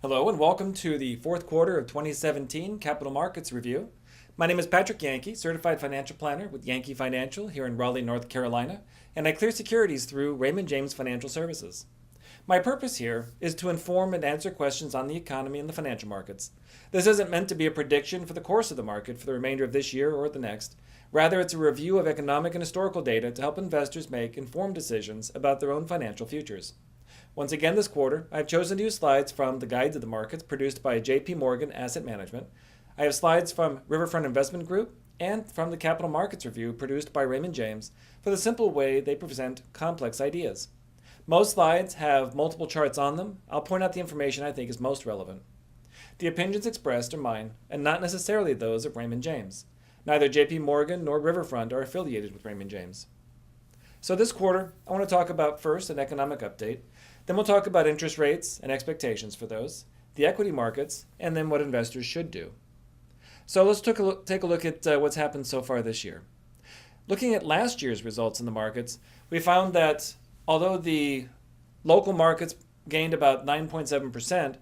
Hello and welcome to the fourth quarter of 2017 Capital Markets Review. My name is Patrick Yanke, Certified Financial Planner with Yankee Financial here in Raleigh, North Carolina, and I clear securities through Raymond James Financial Services. My purpose here is to inform and answer questions on the economy and the financial markets. This isn't meant to be a prediction for the course of the market for the remainder of this year or the next. Rather, it's a review of economic and historical data to help investors make informed decisions about their own financial futures. Once again this quarter, I've chosen to use slides from the Guides of the Markets produced by J.P. Morgan Asset Management. I have slides from Riverfront Investment Group and from the Capital Markets Review produced by Raymond James for the simple way they present complex ideas. Most slides have multiple charts on them. I'll point out the information I think is most relevant. The opinions expressed are mine and not necessarily those of Raymond James. Neither J.P. Morgan nor Riverfront are affiliated with Raymond James. So this quarter, I want to talk about first an economic update. Then we'll talk about interest rates and expectations for those, the equity markets, and then what investors should do. So let's take a look at what's happened so far this year. Looking at last year's results in the markets, we found that although the local markets gained about 9.7%,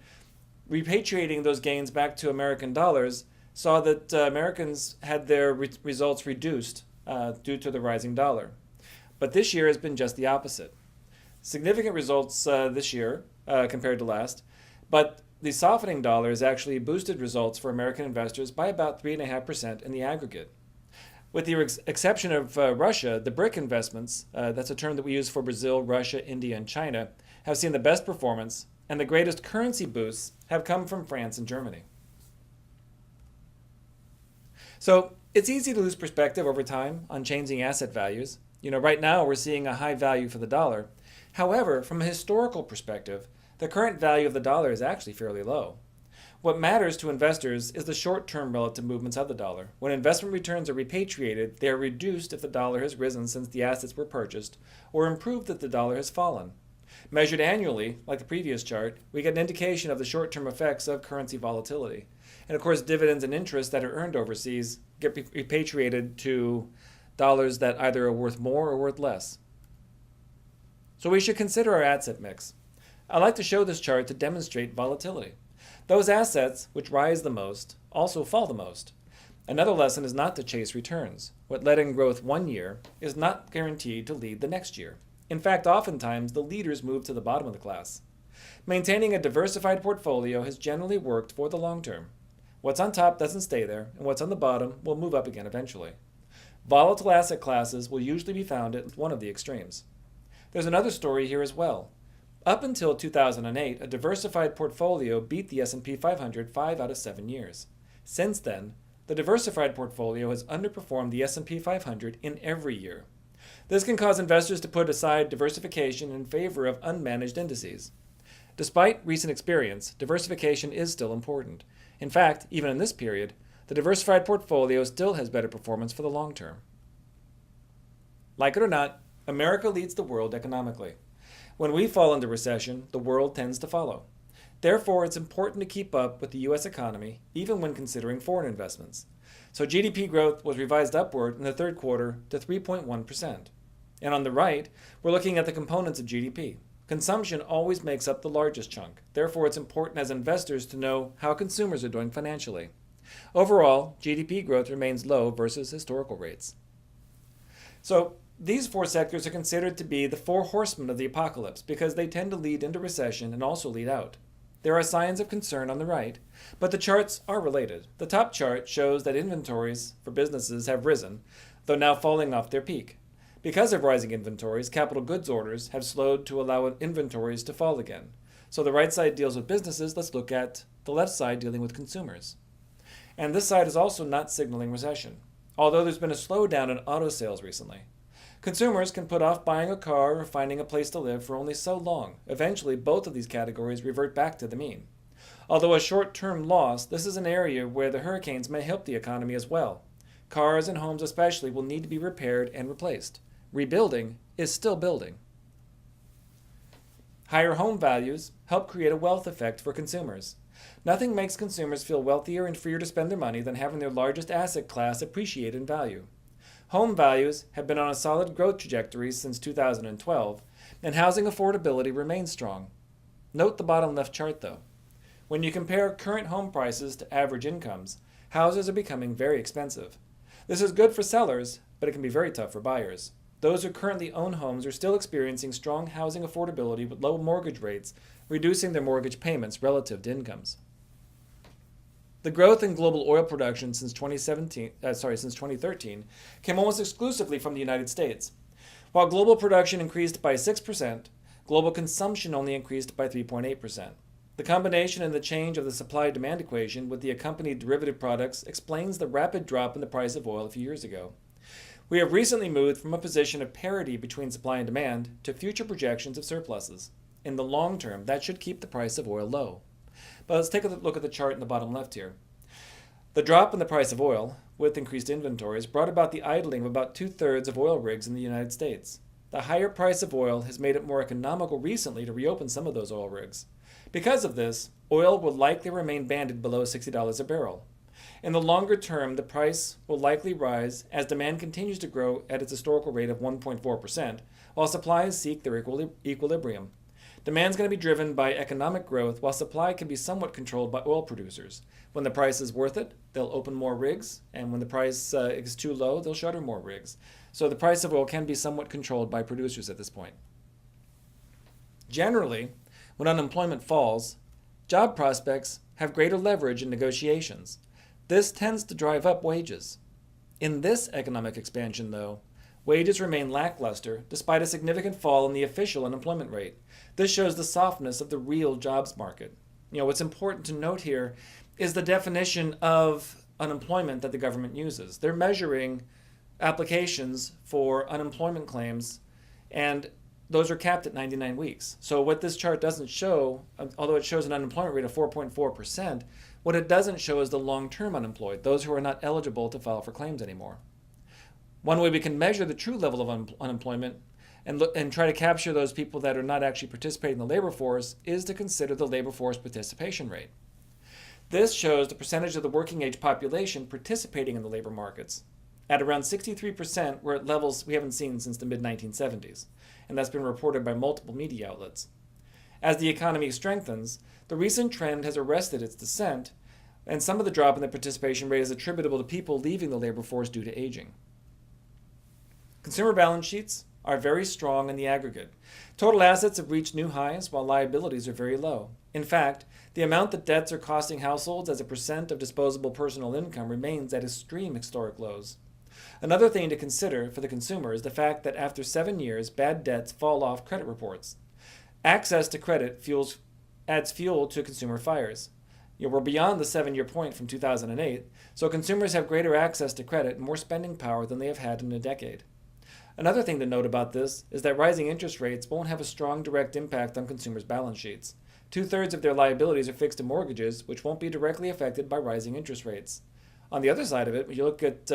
repatriating those gains back to American dollars saw that Americans had their results reduced due to the rising dollar. But this year has been just the opposite. Significant results this year compared to last, but the softening dollar has actually boosted results for American investors by about 3.5% in the aggregate. With the exception of Russia, the BRIC investments, that's a term that we use for Brazil, Russia, India, and China, have seen the best performance, and the greatest currency boosts have come from France and Germany. So it's easy to lose perspective over time on changing asset values. Right now we're seeing a high value for the dollar. However, from a historical perspective, the current value of the dollar is actually fairly low. What matters to investors is the short-term relative movements of the dollar. When investment returns are repatriated, they are reduced if the dollar has risen since the assets were purchased, or improved if the dollar has fallen. Measured annually, like the previous chart, we get an indication of the short-term effects of currency volatility. And of course, dividends and interest that are earned overseas get repatriated to dollars that either are worth more or worth less. So we should consider our asset mix. I like to show this chart to demonstrate volatility. Those assets which rise the most also fall the most. Another lesson is not to chase returns. What led in growth one year is not guaranteed to lead the next year. In fact, oftentimes the leaders move to the bottom of the class. Maintaining a diversified portfolio has generally worked for the long term. What's on top doesn't stay there, and what's on the bottom will move up again eventually. Volatile asset classes will usually be found at one of the extremes. There's another story here as well. Up until 2008, a diversified portfolio beat the S&P 500 5 out of 7 years. Since then, the diversified portfolio has underperformed the S&P 500 in every year. This can cause investors to put aside diversification in favor of unmanaged indices. Despite recent experience, diversification is still important. In fact, even in this period, the diversified portfolio still has better performance for the long term. Like it or not, America leads the world economically. When we fall into recession, the world tends to follow. Therefore, it's important to keep up with the U.S. economy, even when considering foreign investments. So GDP growth was revised upward in the third quarter to 3.1%. And on the right, we're looking at the components of GDP. Consumption always makes up the largest chunk. Therefore, it's important as investors to know how consumers are doing financially. Overall, GDP growth remains low versus historical rates. So, these four sectors are considered to be the four horsemen of the apocalypse because they tend to lead into recession and also lead out. There are signs of concern on the right, but the charts are related. The top chart shows that inventories for businesses have risen, though now falling off their peak. Because of rising inventories, capital goods orders have slowed to allow inventories to fall again. So the right side deals with businesses, let's look at the left side dealing with consumers. And this side is also not signaling recession, although there's been a slowdown in auto sales recently. Consumers can put off buying a car or finding a place to live for only so long. Eventually, both of these categories revert back to the mean. Although a short-term loss, this is an area where the hurricanes may help the economy as well. Cars and homes especially will need to be repaired and replaced. Rebuilding is still building. Higher home values help create a wealth effect for consumers. Nothing makes consumers feel wealthier and freer to spend their money than having their largest asset class appreciate in value. Home values have been on a solid growth trajectory since 2012, and housing affordability remains strong. Note the bottom left chart though. When you compare current home prices to average incomes, houses are becoming very expensive. This is good for sellers, but it can be very tough for buyers. Those who currently own homes are still experiencing strong housing affordability with low mortgage rates, reducing their mortgage payments relative to incomes. The growth in global oil production since 2013 came almost exclusively from the United States. While global production increased by 6%, global consumption only increased by 3.8%. The combination and the change of the supply-demand equation with the accompanied derivative products explains the rapid drop in the price of oil a few years ago. We have recently moved from a position of parity between supply and demand to future projections of surpluses. In the long term, that should keep the price of oil low. But let's take a look at the chart in the bottom left here. The drop in the price of oil, with increased inventories, brought about the idling of about 2/3 of oil rigs in the United States. The higher price of oil has made it more economical recently to reopen some of those oil rigs. Because of this, oil will likely remain banded below $60 a barrel. In the longer term, the price will likely rise as demand continues to grow at its historical rate of 1.4%, while supplies seek their equilibrium. Demand is going to be driven by economic growth, while supply can be somewhat controlled by oil producers. When the price is worth it, they'll open more rigs, and when the price is too low, they'll shutter more rigs. So the price of oil can be somewhat controlled by producers at this point. Generally, when unemployment falls, job prospects have greater leverage in negotiations. This tends to drive up wages. In this economic expansion, though, wages remain lackluster despite a significant fall in the official unemployment rate. This shows the softness of the real jobs market. What's important to note here is the definition of unemployment that the government uses. They're measuring applications for unemployment claims, and those are capped at 99 weeks. So what this chart doesn't show, although it shows an unemployment rate of 4.4%, what it doesn't show is the long-term unemployed, those who are not eligible to file for claims anymore. One way we can measure the true level of unemployment and try to capture those people that are not actually participating in the labor force is to consider the labor force participation rate. This shows the percentage of the working age population participating in the labor markets. At around 63%, we're at levels we haven't seen since the mid-1970s, and that's been reported by multiple media outlets. As the economy strengthens, the recent trend has arrested its descent, and some of the drop in the participation rate is attributable to people leaving the labor force due to aging. Consumer balance sheets are very strong in the aggregate. Total assets have reached new highs, while liabilities are very low. In fact, the amount that debts are costing households as a percent of disposable personal income remains at extreme historic lows. Another thing to consider for the consumer is the fact that after 7 years, bad debts fall off credit reports. Access to credit adds fuel to consumer fires. We're beyond the 7-year point from 2008, so consumers have greater access to credit and more spending power than they have had in a decade. Another thing to note about this is that rising interest rates won't have a strong direct impact on consumers' balance sheets. 2/3 of their liabilities are fixed in mortgages, which won't be directly affected by rising interest rates. On the other side of it, when you look at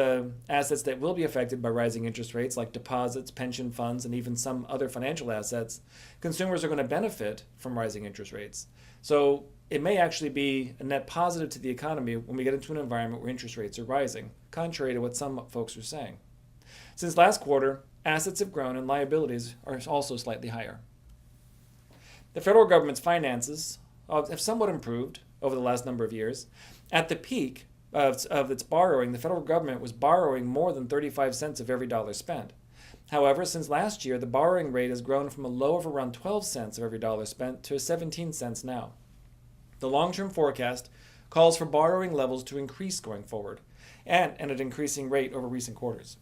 assets that will be affected by rising interest rates, like deposits, pension funds, and even some other financial assets, consumers are going to benefit from rising interest rates. So it may actually be a net positive to the economy when we get into an environment where interest rates are rising, contrary to what some folks are saying. Since last quarter, assets have grown and liabilities are also slightly higher. The federal government's finances have somewhat improved over the last number of years. At the peak of its borrowing, the federal government was borrowing more than 35 cents of every dollar spent. However, since last year, the borrowing rate has grown from a low of around 12 cents of every dollar spent to 17 cents now. The long-term forecast calls for borrowing levels to increase going forward, and at an increasing rate over recent quarters.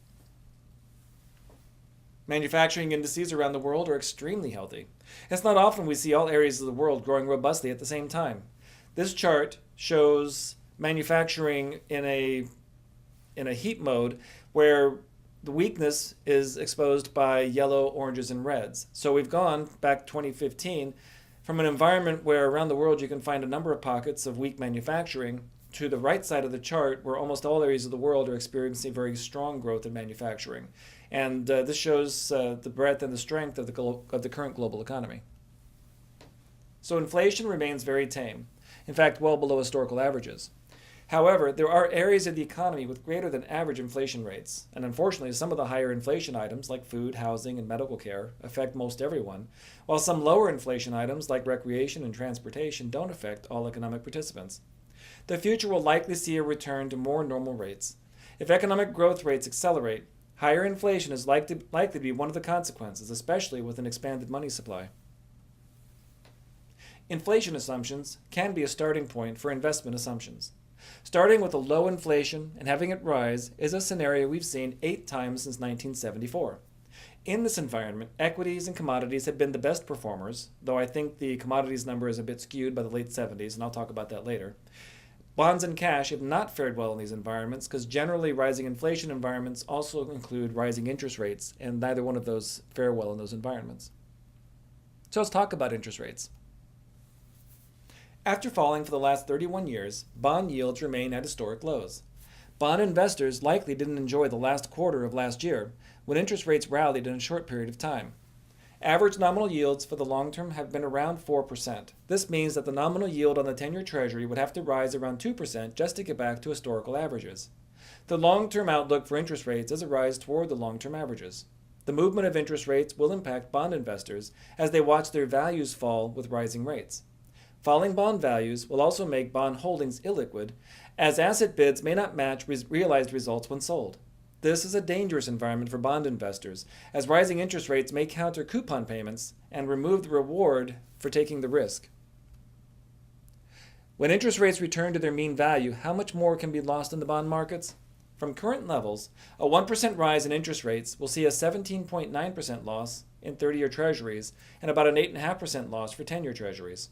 Manufacturing indices around the world are extremely healthy. It's not often we see all areas of the world growing robustly at the same time. This chart shows manufacturing in a heat mode where the weakness is exposed by yellow, oranges, and reds. So we've gone back 2015 from an environment where around the world you can find a number of pockets of weak manufacturing to the right side of the chart where almost all areas of the world are experiencing very strong growth in manufacturing. And this shows the breadth and the strength of the current global economy. So inflation remains very tame, in fact, well below historical averages. However, there are areas of the economy with greater than average inflation rates, and unfortunately, some of the higher inflation items like food, housing, and medical care affect most everyone, while some lower inflation items like recreation and transportation don't affect all economic participants. The future will likely see a return to more normal rates. If economic growth rates accelerate, higher inflation is likely to be one of the consequences, especially with an expanded money supply. Inflation assumptions can be a starting point for investment assumptions. Starting with a low inflation and having it rise is a scenario we've seen 8 times since 1974. In this environment, equities and commodities have been the best performers, though I think the commodities number is a bit skewed by the late 70s, and I'll talk about that later. Bonds and cash have not fared well in these environments because generally rising inflation environments also include rising interest rates, and neither one of those fare well in those environments. So let's talk about interest rates. After falling for the last 31 years, bond yields remain at historic lows. Bond investors likely didn't enjoy the last quarter of last year, when interest rates rallied in a short period of time. Average nominal yields for the long term have been around 4%. This means that the nominal yield on the 10-year Treasury would have to rise around 2% just to get back to historical averages. The long-term outlook for interest rates is a rise toward the long-term averages. The movement of interest rates will impact bond investors as they watch their values fall with rising rates. Falling bond values will also make bond holdings illiquid, as asset bids may not match realized results when sold. This is a dangerous environment for bond investors, as rising interest rates may counter coupon payments and remove the reward for taking the risk. When interest rates return to their mean value, how much more can be lost in the bond markets? From current levels, a 1% rise in interest rates will see a 17.9% loss in 30-year Treasuries and about an 8.5% loss for 10-year Treasuries.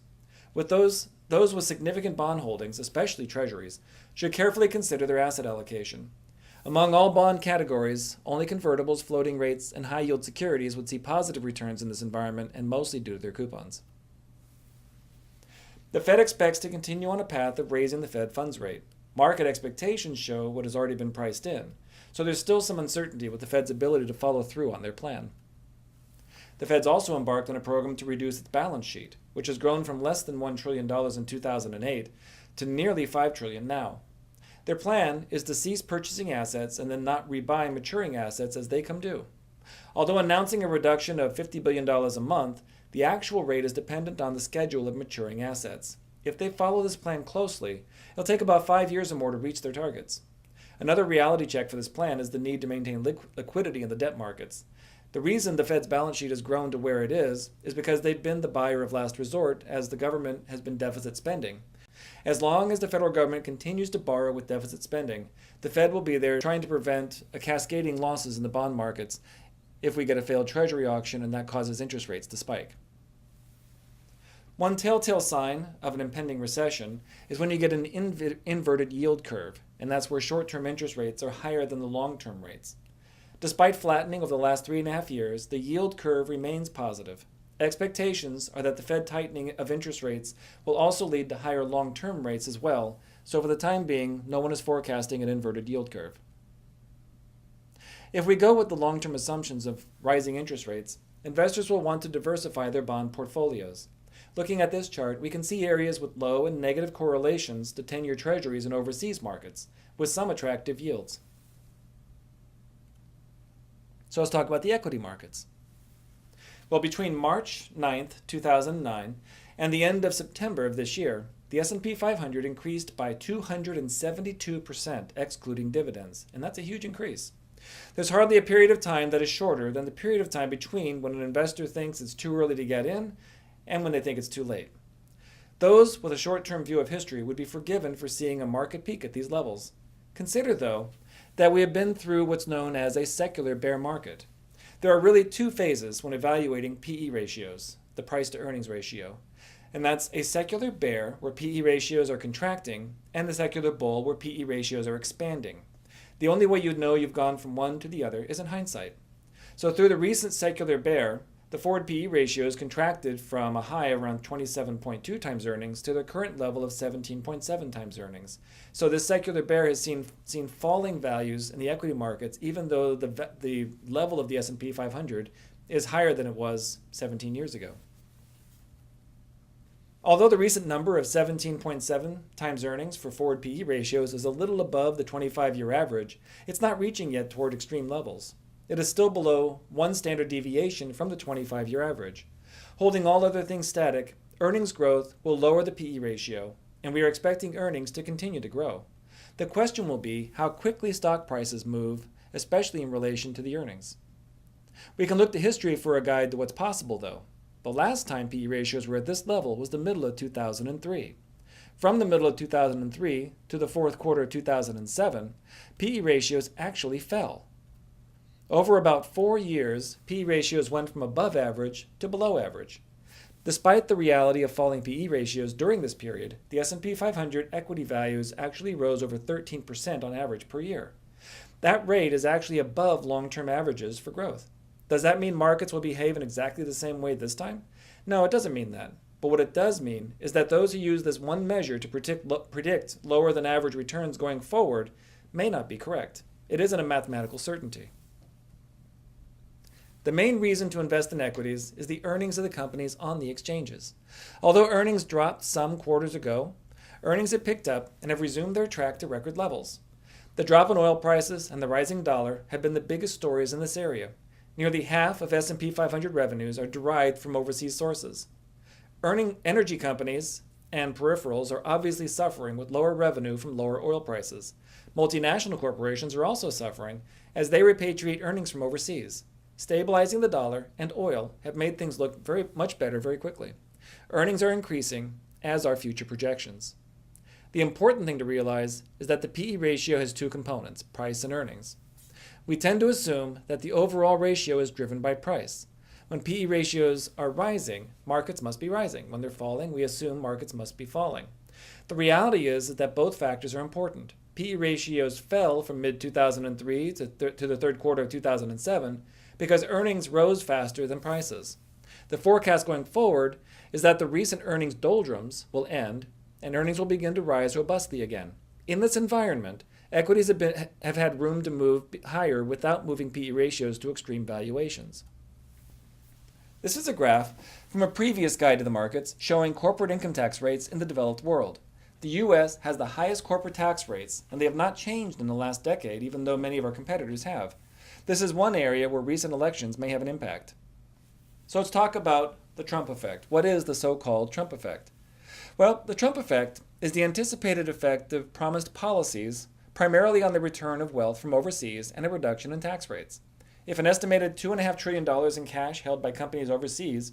With those with significant bond holdings, especially Treasuries, should carefully consider their asset allocation. Among all bond categories, only convertibles, floating rates, and high-yield securities would see positive returns in this environment, and mostly due to their coupons. The Fed expects to continue on a path of raising the Fed funds rate. Market expectations show what has already been priced in, so there's still some uncertainty with the Fed's ability to follow through on their plan. The Fed's also embarked on a program to reduce its balance sheet, which has grown from less than $1 trillion in 2008 to nearly $5 trillion now. Their plan is to cease purchasing assets and then not rebuy maturing assets as they come due. Although announcing a reduction of $50 billion a month, the actual rate is dependent on the schedule of maturing assets. If they follow this plan closely, it'll take about 5 years or more to reach their targets. Another reality check for this plan is the need to maintain liquidity in the debt markets. The reason the Fed's balance sheet has grown to where it is because they've been the buyer of last resort as the government has been deficit spending. As long as the federal government continues to borrow with deficit spending, the Fed will be there trying to prevent a cascading losses in the bond markets if we get a failed Treasury auction and that causes interest rates to spike. One telltale sign of an impending recession is when you get an inverted yield curve, and that's where short-term interest rates are higher than the long-term rates. Despite flattening over the last 3.5 years, the yield curve remains positive. Expectations are that the Fed tightening of interest rates will also lead to higher long-term rates as well, so for the time being, no one is forecasting an inverted yield curve. If we go with the long-term assumptions of rising interest rates, investors will want to diversify their bond portfolios. Looking at this chart, we can see areas with low and negative correlations to 10-year Treasuries in overseas markets, with some attractive yields. So let's talk about the equity markets. Well, between March 9th, 2009 and the end of September of this year, the S&P 500 increased by 272%, excluding dividends, and that's a huge increase. There's hardly a period of time that is shorter than the period of time between when an investor thinks it's too early to get in and when they think it's too late. Those with a short-term view of history would be forgiven for seeing a market peak at these levels. Consider, though, that we have been through what's known as a secular bear market. There are really 2 phases when evaluating PE ratios, the price-to-earnings ratio. And that's a secular bear, where PE ratios are contracting, and the secular bull, where PE ratios are expanding. The only way you'd know you've gone from one to the other is in hindsight. So through the recent secular bear, the forward PE ratios contracted from a high of around 27.2 times earnings to the current level of 17.7 times earnings. So this secular bear has seen falling values in the equity markets, even though the level of the S&P 500 is higher than it was 17 years ago. Although the recent number of 17.7 times earnings for forward PE ratios is a little above the 25-year average, it's not reaching yet toward extreme levels. It is still below one standard deviation from the 25-year average. Holding all other things static, earnings growth will lower the PE ratio, and we are expecting earnings to continue to grow. The question will be how quickly stock prices move, especially in relation to the earnings. We can look to history for a guide to what's possible, though. The last time PE ratios were at this level was the middle of 2003. From the middle of 2003 to the fourth quarter of 2007, PE ratios actually fell. Over about 4 years, PE ratios went from above average to below average. Despite the reality of falling PE ratios during this period, the S&P 500 equity values actually rose over 13% on average per year. That rate is actually above long-term averages for growth. Does that mean markets will behave in exactly the same way this time? No, it doesn't mean that. But what it does mean is that those who use this one measure to predict lower than average returns going forward may not be correct. It isn't a mathematical certainty. The main reason to invest in equities is the earnings of the companies on the exchanges. Although earnings dropped some quarters ago, earnings have picked up and have resumed their track to record levels. The drop in oil prices and the rising dollar have been the biggest stories in this area. Nearly half of S&P 500 revenues are derived from overseas sources. Earning energy companies and peripherals are obviously suffering with lower revenue from lower oil prices. Multinational corporations are also suffering as they repatriate earnings from overseas. Stabilizing the dollar and oil have made things look very much better very quickly. Earnings are increasing, as are future projections. The important thing to realize is that the PE ratio has two components, price and earnings. We tend to assume that the overall ratio is driven by price. When PE ratios are rising, markets must be rising. When they're falling, we assume markets must be falling. The reality is that both factors are important. PE ratios fell from mid-2003 to the third quarter of 2007 because earnings rose faster than prices. The forecast going forward is that the recent earnings doldrums will end and earnings will begin to rise robustly again. In this environment, equities have had room to move higher without moving PE ratios to extreme valuations. This is a graph from a previous guide to the markets showing corporate income tax rates in the developed world. The U.S. has the highest corporate tax rates, and they have not changed in the last decade, even though many of our competitors have. This is one area where recent elections may have an impact. So let's talk about the Trump effect. What is the so-called Trump effect? Well, the Trump effect is the anticipated effect of promised policies, primarily on the return of wealth from overseas and a reduction in tax rates. If an estimated $2.5 trillion in cash held by companies overseas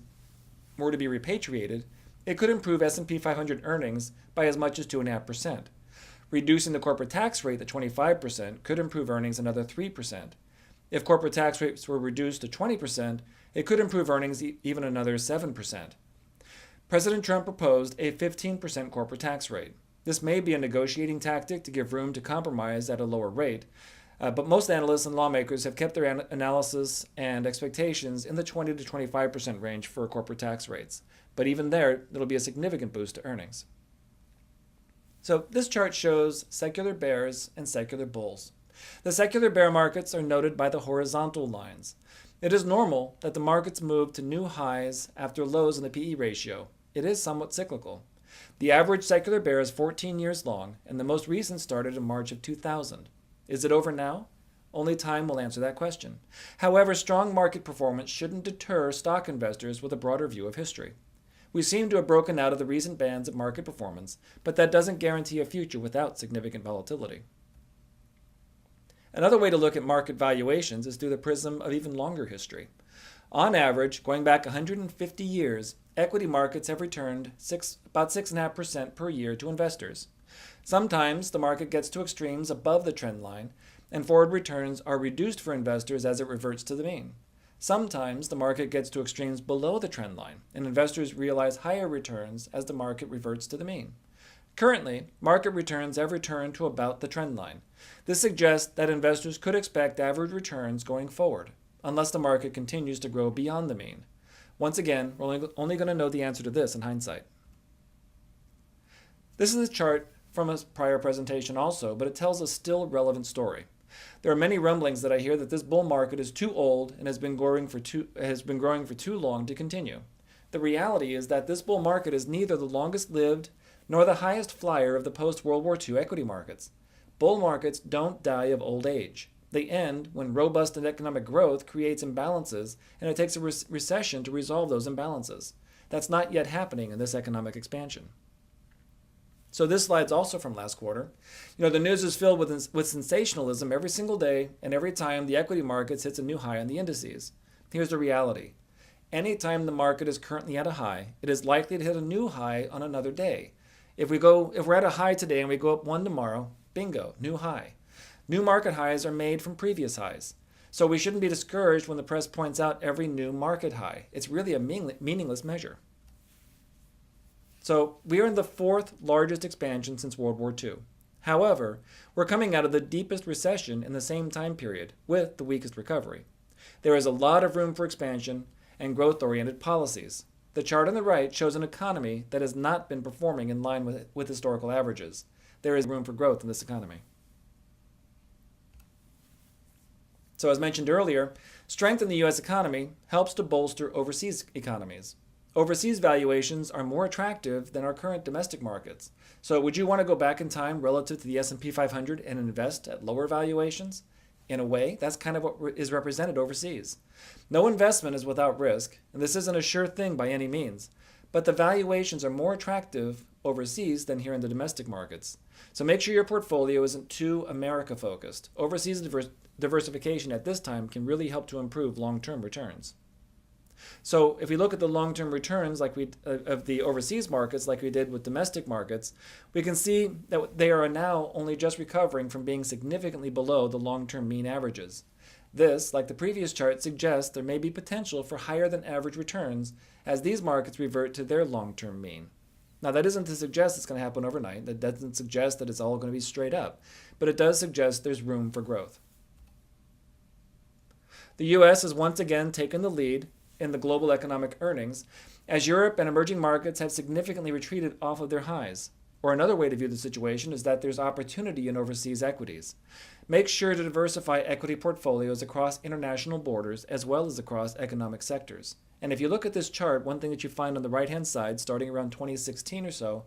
were to be repatriated, it could improve S&P 500 earnings by as much as 2.5%. Reducing the corporate tax rate to 25% could improve earnings another 3%. If corporate tax rates were reduced to 20%, it could improve earnings even another 7%. President Trump proposed a 15% corporate tax rate. This may be a negotiating tactic to give room to compromise at a lower rate, but most analysts and lawmakers have kept their analysis and expectations in the 20 to 25% range for corporate tax rates. But even there, it'll be a significant boost to earnings. So this chart shows secular bears and secular bulls. The secular bear markets are noted by the horizontal lines. It is normal that the markets move to new highs after lows in the PE ratio. It is somewhat cyclical. The average secular bear is 14 years long, and the most recent started in March of 2000. Is it over now? Only time will answer that question. However, strong market performance shouldn't deter stock investors with a broader view of history. We seem to have broken out of the recent bands of market performance, but that doesn't guarantee a future without significant volatility. Another way to look at market valuations is through the prism of even longer history. On average, going back 150 years, equity markets have returned about 6.5% per year to investors. Sometimes the market gets to extremes above the trend line, and forward returns are reduced for investors as it reverts to the mean. Sometimes the market gets to extremes below the trend line, and investors realize higher returns as the market reverts to the mean. Currently, market returns have returned to about the trend line. This suggests that investors could expect average returns going forward, unless the market continues to grow beyond the mean. Once again, we're only going to know the answer to this in hindsight. This is a chart from a prior presentation also, but it tells a still relevant story. There are many rumblings that I hear that this bull market is too old and has been growing for too long to continue. The reality is that this bull market is neither the longest lived nor the highest flyer of the post-World War II equity markets. Bull markets don't die of old age. They end when robust economic growth creates imbalances, and it takes a recession to resolve those imbalances. That's not yet happening in this economic expansion. So this slide's also from last quarter. The news is filled with sensationalism every single day and every time the equity markets hits a new high on the indices. Here's the reality. Anytime the market is currently at a high, it is likely to hit a new high on another day. If we're at a high today and we go up one tomorrow, bingo, new high. New market highs are made from previous highs. So we shouldn't be discouraged when the press points out every new market high. It's really a meaningless measure. So we are in the fourth largest expansion since World War II. However, we're coming out of the deepest recession in the same time period with the weakest recovery. There is a lot of room for expansion and growth-oriented policies. The chart on the right shows an economy that has not been performing in line with historical averages. There is room for growth in this economy. So as mentioned earlier, strength in the U.S. economy helps to bolster overseas economies. Overseas valuations are more attractive than our current domestic markets. So would you want to go back in time relative to the S&P 500 and invest at lower valuations? In a way, that's kind of what is represented overseas. No investment is without risk, and this isn't a sure thing by any means. But the valuations are more attractive overseas than here in the domestic markets. So make sure your portfolio isn't too America-focused. Overseas diversification at this time can really help to improve long-term returns. So if we look at the long-term returns of the overseas markets like we did with domestic markets, we can see that they are now only just recovering from being significantly below the long-term mean averages. This, like the previous chart, suggests there may be potential for higher than average returns as these markets revert to their long-term mean. Now that isn't to suggest it's going to happen overnight. That doesn't suggest that it's all going to be straight up, but it does suggest there's room for growth. The U.S. has once again taken the lead in the global economic earnings, as Europe and emerging markets have significantly retreated off of their highs. Or another way to view the situation is that there's opportunity in overseas equities. Make sure to diversify equity portfolios across international borders as well as across economic sectors. And if you look at this chart, one thing that you find on the right-hand side, starting around 2016 or so,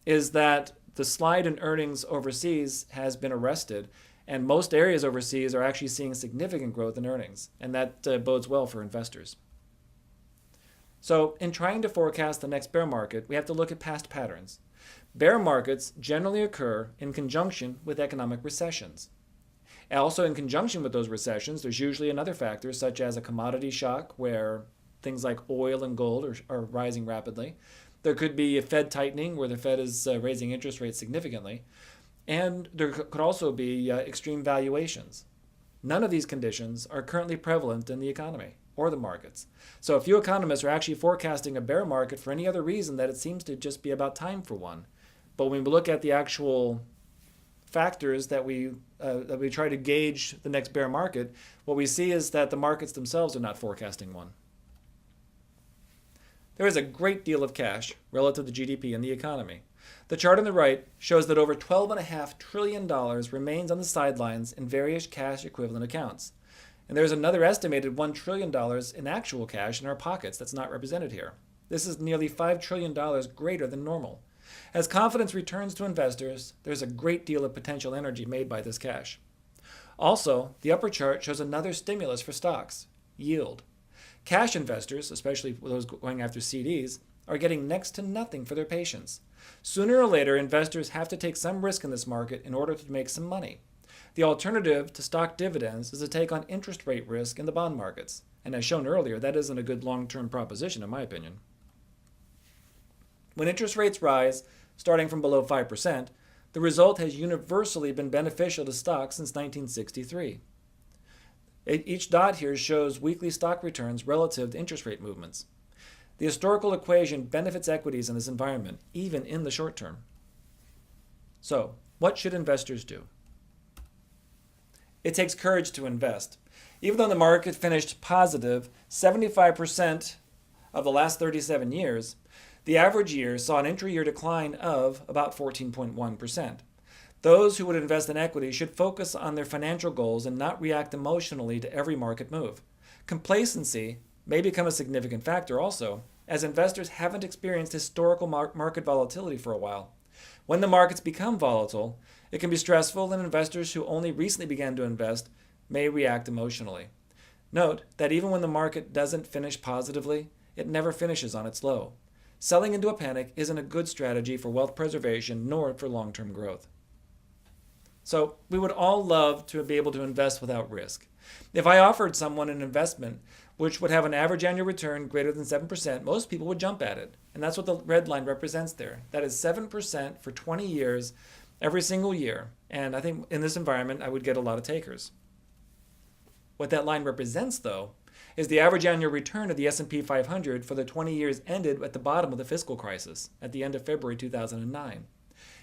is that the slide in earnings overseas has been arrested, and most areas overseas are actually seeing significant growth in earnings, and that bodes well for investors. So in trying to forecast the next bear market, we have to look at past patterns. Bear markets generally occur in conjunction with economic recessions. Also in conjunction with those recessions, there's usually another factor such as a commodity shock where things like oil and gold are rising rapidly. There could be a Fed tightening where the Fed is raising interest rates significantly. And there could also be extreme valuations. None of these conditions are currently prevalent in the economy or the markets. So a few economists are actually forecasting a bear market for any other reason that it seems to just be about time for one. But when we look at the actual factors that we try to gauge the next bear market, what we see is that the markets themselves are not forecasting one. There is a great deal of cash relative to GDP in the economy. The chart on the right shows that over $12.5 trillion remains on the sidelines in various cash equivalent accounts. And there's another estimated $1 trillion in actual cash in our pockets that's not represented here. This is nearly $5 trillion greater than normal. As confidence returns to investors, there's a great deal of potential energy made by this cash. Also, the upper chart shows another stimulus for stocks, yield. Cash investors, especially those going after CDs, are getting next to nothing for their patience. Sooner or later, investors have to take some risk in this market in order to make some money. The alternative to stock dividends is to take on interest rate risk in the bond markets. And as shown earlier, that isn't a good long-term proposition in my opinion. When interest rates rise, starting from below 5%, the result has universally been beneficial to stocks since 1963. Each dot here shows weekly stock returns relative to interest rate movements. The historical equation benefits equities in this environment, even in the short term. So, what should investors do? It takes courage to invest. Even though the market finished positive 75% of the last 37 years, the average year saw an intra-year decline of about 14.1%. Those who would invest in equity should focus on their financial goals and not react emotionally to every market move. Complacency may become a significant factor also, as investors haven't experienced historical market volatility for a while. When the markets become volatile, it can be stressful, and investors who only recently began to invest may react emotionally. Note that even when the market doesn't finish positively, it never finishes on its low. Selling into a panic isn't a good strategy for wealth preservation nor for long-term growth. So we would all love to be able to invest without risk. If I offered someone an investment which would have an average annual return greater than 7%, most people would jump at it. And that's what the red line represents there. That is 7% for 20 years, every single year. And I think in this environment, I would get a lot of takers. What that line represents, though, is the average annual return of the S&P 500 for the 20 years ended at the bottom of the fiscal crisis, at the end of February 2009.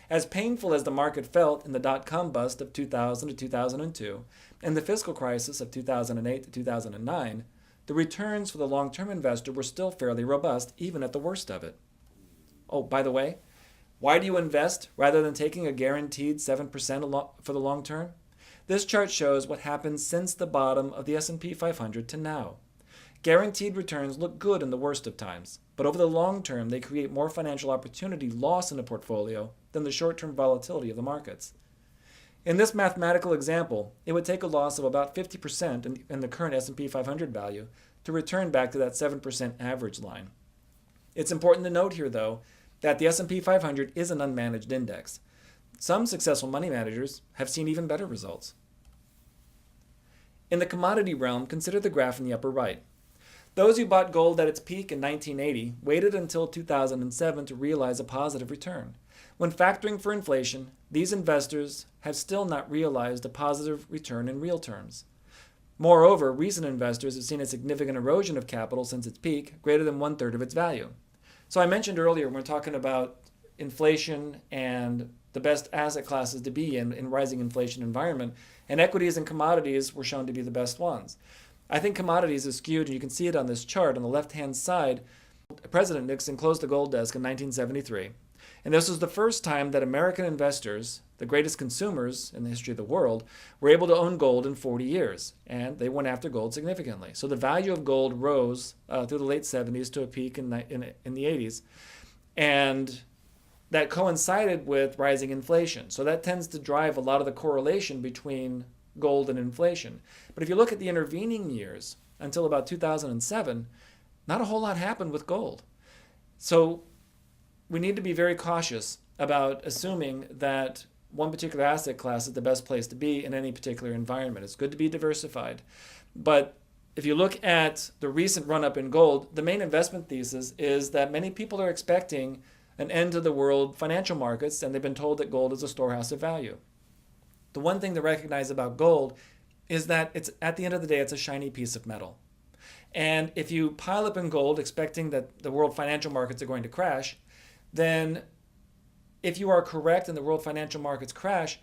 As painful as the market felt in the dot-com bust of 2000 to 2002 and the fiscal crisis of 2008 to 2009, the returns for the long-term investor were still fairly robust, even at the worst of it. Oh, by the way, why do you invest rather than taking a guaranteed 7% for the long term? This chart shows what happened since the bottom of the S&P 500 to now. Guaranteed returns look good in the worst of times, but over the long term, they create more financial opportunity loss in a portfolio than the short-term volatility of the markets. In this mathematical example, it would take a loss of about 50% in the current S&P 500 value to return back to that 7% average line. It's important to note here, though, that the S&P 500 is an unmanaged index. Some successful money managers have seen even better results. In the commodity realm, consider the graph in the upper right. Those who bought gold at its peak in 1980 waited until 2007 to realize a positive return. When factoring for inflation, these investors have still not realized a positive return in real terms. Moreover, recent investors have seen a significant erosion of capital since its peak, greater than 1/3 of its value. So I mentioned earlier when we're talking about inflation and the best asset classes to be in rising inflation environment, and equities and commodities were shown to be the best ones. I think commodities is skewed, and you can see it on this chart on the left-hand side. President Nixon closed the gold desk in 1973. And this was the first time that American investors, the greatest consumers in the history of the world, were able to own gold in 40 years. And they went after gold significantly. So the value of gold rose through the late 70s to a peak in the 80s. And that coincided with rising inflation. So that tends to drive a lot of the correlation between gold and inflation. But if you look at the intervening years, until about 2007, not a whole lot happened with gold. So we need to be very cautious about assuming that one particular asset class is the best place to be in any particular environment. It's good to be diversified. But if you look at the recent run-up in gold, the main investment thesis is that many people are expecting an end to the world financial markets, and they've been told that gold is a storehouse of value. The one thing to recognize about gold is that it's, at the end of the day, it's a shiny piece of metal. And if you pile up in gold expecting that the world financial markets are going to crash, then if you are correct and the world financial markets crash,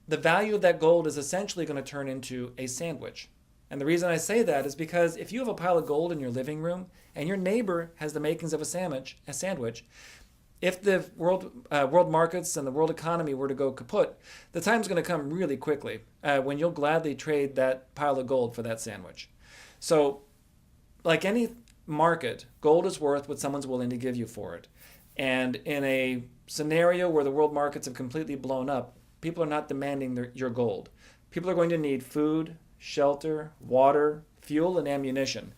the value of that gold is essentially going to turn into a sandwich. And the reason I say that is because if you have a pile of gold in your living room and your neighbor has the makings of a sandwich, if the world markets and the world economy were to go kaput, the time's going to come really quickly when you'll gladly trade that pile of gold for that sandwich. So, like any market, gold is worth what someone's willing to give you for it. And in a scenario where the world markets have completely blown up, people are not demanding your gold. People are going to need food, shelter, water, fuel, and ammunition.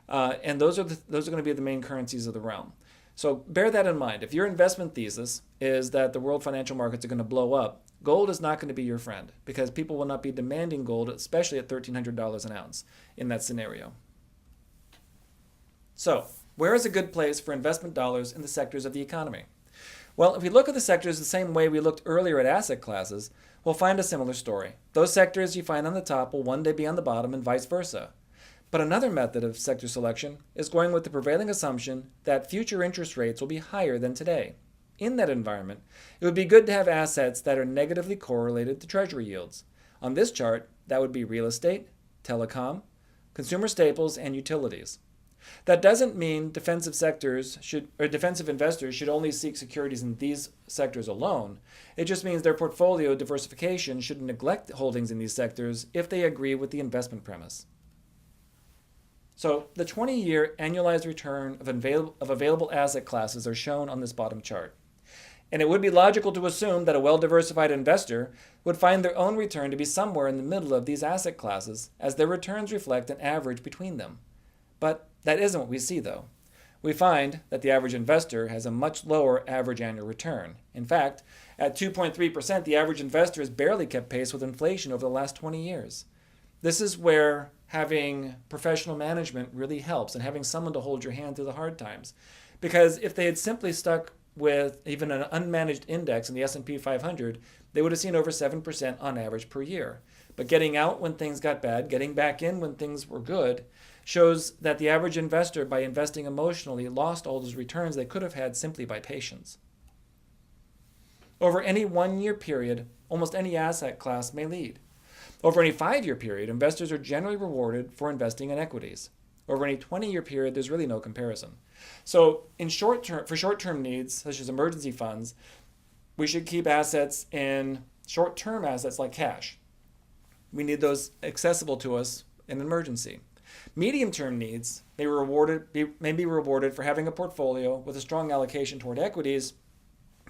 And those are going to be the main currencies of the realm. So bear that in mind. If your investment thesis is that the world financial markets are going to blow up, gold is not going to be your friend because people will not be demanding gold, especially at $1,300 an ounce in that scenario. So, where is a good place for investment dollars in the sectors of the economy? Well, if we look at the sectors the same way we looked earlier at asset classes, we'll find a similar story. Those sectors you find on the top will one day be on the bottom and vice versa. But another method of sector selection is going with the prevailing assumption that future interest rates will be higher than today. In that environment, it would be good to have assets that are negatively correlated to treasury yields. On this chart, that would be real estate, telecom, consumer staples, and utilities. That doesn't mean defensive investors should only seek securities in these sectors alone. It just means their portfolio diversification should neglect holdings in these sectors if they agree with the investment premise. So the 20-year annualized return of available asset classes are shown on this bottom chart. And it would be logical to assume that a well-diversified investor would find their own return to be somewhere in the middle of these asset classes, as their returns reflect an average between them. But that isn't what we see, though. We find that the average investor has a much lower average annual return. In fact, at 2.3%, the average investor has barely kept pace with inflation over the last 20 years. This is where having professional management really helps, and having someone to hold your hand through the hard times. Because if they had simply stuck with even an unmanaged index in the S&P 500, they would have seen over 7% on average per year. But getting out when things got bad, getting back in when things were good, shows that the average investor, by investing emotionally, lost all those returns they could have had simply by patience. Over any 1-year period, almost any asset class may lead. Over any 5-year period, investors are generally rewarded for investing in equities. Over any 20-year period, there's really no comparison. So for short-term needs, such as emergency funds, we should keep assets in short-term assets like cash. We need those accessible to us in an emergency. Medium-term needs may be rewarded for having a portfolio with a strong allocation toward equities,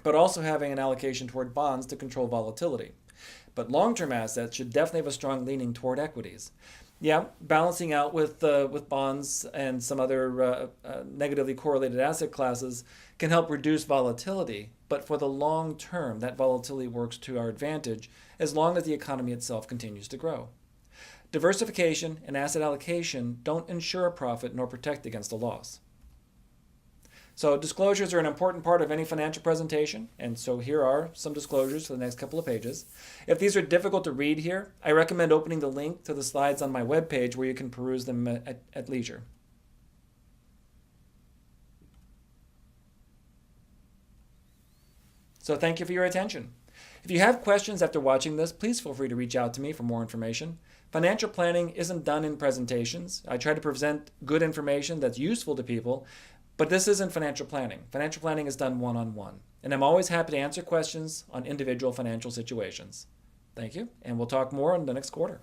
but also having an allocation toward bonds to control volatility. But long-term assets should definitely have a strong leaning toward equities. Yeah, balancing out with bonds and some other negatively correlated asset classes can help reduce volatility, but for the long term, that volatility works to our advantage as long as the economy itself continues to grow. Diversification and asset allocation don't ensure a profit nor protect against a loss. So disclosures are an important part of any financial presentation, and so here are some disclosures for the next couple of pages. If these are difficult to read here, I recommend opening the link to the slides on my webpage where you can peruse them at leisure. So thank you for your attention. If you have questions after watching this, please feel free to reach out to me for more information. Financial planning isn't done in presentations. I try to present good information that's useful to people, but this isn't financial planning. Financial planning is done one-on-one, and I'm always happy to answer questions on individual financial situations. Thank you, and we'll talk more in the next quarter.